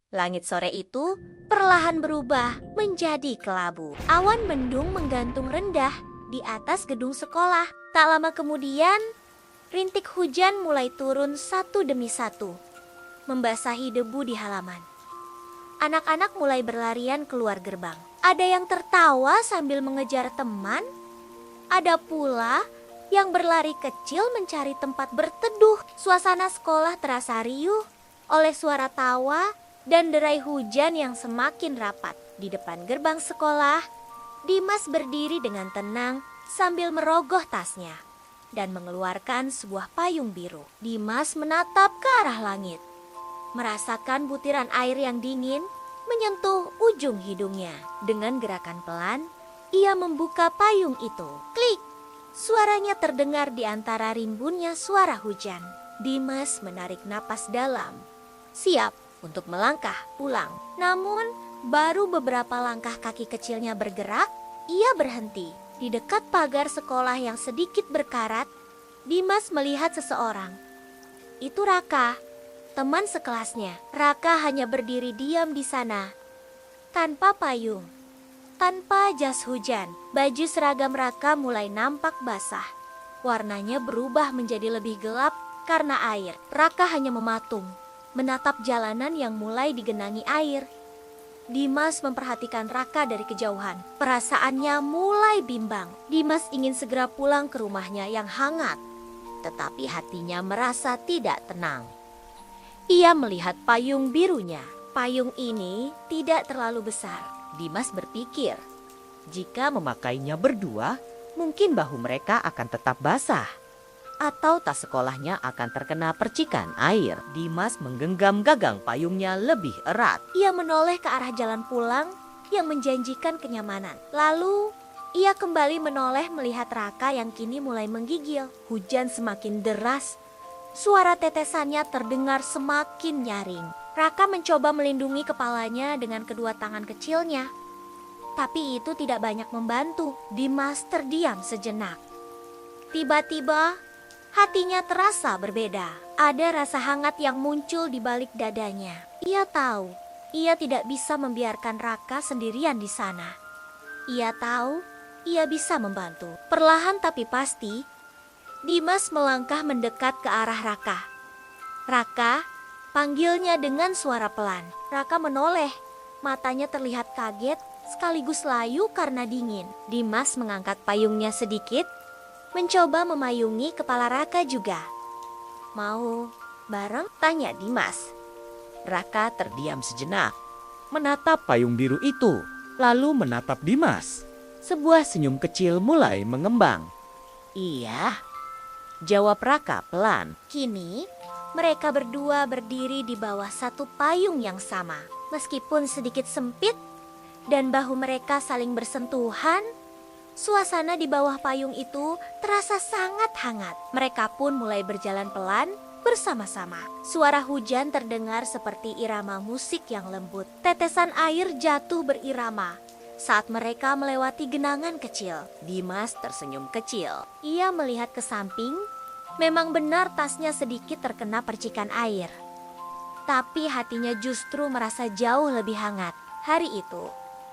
Langit sore itu perlahan berubah menjadi kelabu. Awan mendung menggantung rendah di atas gedung sekolah. Tak lama kemudian, rintik hujan mulai turun satu demi satu, membasahi debu di halaman. Anak-anak mulai berlarian keluar gerbang. Ada yang tertawa sambil mengejar teman, ada pula yang berlari kecil mencari tempat berteduh. Suasana sekolah terasa riuh oleh suara tawa dan derai hujan yang semakin rapat. Di depan gerbang sekolah, Dimas berdiri dengan tenang sambil merogoh tasnya dan mengeluarkan sebuah payung biru. Dimas menatap ke arah langit, merasakan butiran air yang dingin menyentuh ujung hidungnya. Dengan gerakan pelan, ia membuka payung itu. Klik! Suaranya terdengar di antara rimbunnya suara hujan. Dimas menarik napas dalam, siap untuk melangkah pulang. Namun, baru beberapa langkah kaki kecilnya bergerak, ia berhenti. Di dekat pagar sekolah yang sedikit berkarat, Dimas melihat seseorang. Itu Raka, teman sekelasnya. Raka hanya berdiri diam di sana, tanpa payung, tanpa jas hujan. Baju seragam Raka mulai nampak basah. Warnanya berubah menjadi lebih gelap karena air. Raka hanya mematung, menatap jalanan yang mulai digenangi air. Dimas memperhatikan Raka dari kejauhan. Perasaannya mulai bimbang. Dimas ingin segera pulang ke rumahnya yang hangat, tetapi hatinya merasa tidak tenang. Ia melihat payung birunya. Payung ini tidak terlalu besar. Dimas berpikir, Jika memakainya berdua, mungkin bahu mereka akan tetap basah. Atau tas sekolahnya akan terkena percikan air. Dimas menggenggam gagang payungnya lebih erat. ia menoleh ke arah jalan pulang yang menjanjikan kenyamanan. Lalu, ia kembali menoleh melihat Raka yang kini mulai menggigil. Hujan semakin deras. Suara tetesannya terdengar semakin nyaring. Raka mencoba melindungi kepalanya dengan kedua tangan kecilnya. Tapi itu tidak banyak membantu. Dimas terdiam sejenak. Tiba-tiba, hatinya terasa berbeda. Ada rasa hangat yang muncul di balik dadanya. Ia tahu, ia tidak bisa membiarkan Raka sendirian di sana. Ia tahu, ia bisa membantu. Perlahan tapi pasti, Dimas melangkah mendekat ke arah Raka. Raka, panggilnya dengan suara pelan. Raka menoleh, matanya terlihat kaget sekaligus layu karena dingin. Dimas mengangkat payungnya sedikit, mencoba memayungi kepala Raka juga. Mau bareng? Tanya Dimas. Raka terdiam sejenak, menatap payung biru itu, lalu menatap Dimas. Sebuah senyum kecil mulai mengembang. Iya, jawab Raka pelan. Kini, mereka berdua berdiri di bawah satu payung yang sama. Meskipun sedikit sempit dan bahu mereka saling bersentuhan, suasana di bawah payung itu terasa sangat hangat. Mereka pun mulai berjalan pelan bersama-sama. Suara hujan terdengar seperti irama musik yang lembut. Tetesan air jatuh berirama saat mereka melewati genangan kecil. Dimas tersenyum kecil. Ia melihat ke samping. Memang benar tasnya sedikit terkena percikan air. Tapi hatinya justru merasa jauh lebih hangat. Hari itu,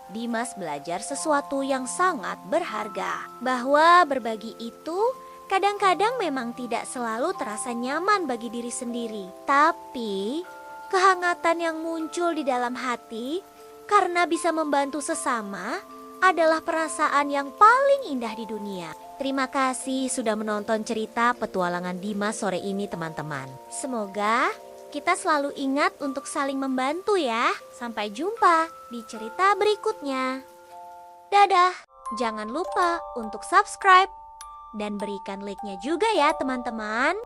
Dimas belajar sesuatu yang sangat berharga. Bahwa berbagi itu kadang-kadang memang tidak selalu terasa nyaman bagi diri sendiri. Tapi kehangatan yang muncul di dalam hati karena bisa membantu sesama adalah perasaan yang paling indah di dunia. Terima kasih sudah menonton cerita petualangan Dimas sore ini teman-teman. Semoga kita selalu ingat untuk saling membantu ya. Sampai jumpa di cerita berikutnya. Dadah. Jangan lupa untuk subscribe dan berikan like-nya juga ya teman-teman.